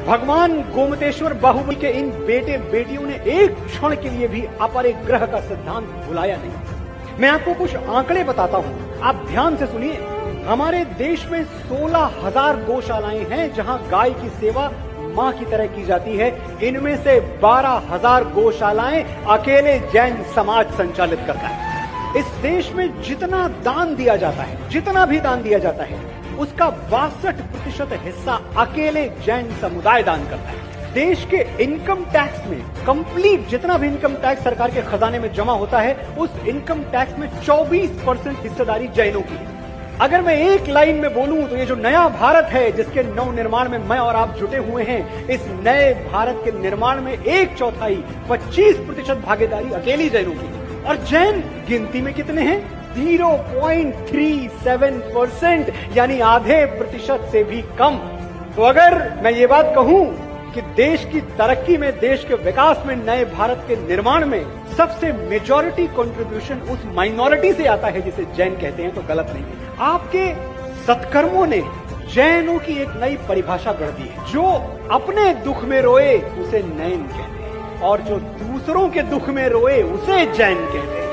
भगवान गोमतेश्वर बाहुबली के इन बेटे बेटियों ने एक क्षण के लिए भी अपरिग्रह का सिद्धांत भुलाया नहीं। मैं आपको कुछ आंकड़े बताता हूं, आप ध्यान से सुनिए। हमारे देश में 16,000 गौशालाएं हैं जहां गाय की सेवा मां की तरह की जाती है। इनमें से 12,000 गौशालाएं अकेले जैन समाज संचालित करता है। इस देश में जितना दान दिया जाता है, जितना भी दान दिया जाता है, उसका 62% हिस्सा अकेले जैन समुदाय दान करता है। देश के इनकम टैक्स में कंप्लीट जितना भी इनकम टैक्स सरकार के खजाने में जमा होता है, उस इनकम टैक्स में 24% हिस्सेदारी जैनों की है। अगर मैं एक लाइन में बोलूं तो ये जो नया भारत है जिसके नव निर्माण में मैं और आप जुटे हुए हैं, इस नए भारत के निर्माण में 1/4 25% भागीदारी अकेली जैनों की है। और जैन गिनती में कितने हैं? 0.37%, यानी आधे प्रतिशत से भी कम। तो अगर मैं ये बात कहूं कि देश की तरक्की में, देश के विकास में, नए भारत के निर्माण में सबसे मेजॉरिटी कंट्रीब्यूशन उस माइनॉरिटी से आता है जिसे जैन कहते हैं, तो गलत नहीं है। आपके सत्कर्मों ने जैनों की एक नई परिभाषा गढ़ दी है। जो अपने दुख में रोए उसे नैन कहते हैं, और जो दूसरों के दुख में रोए उसे जैन कहते हैं।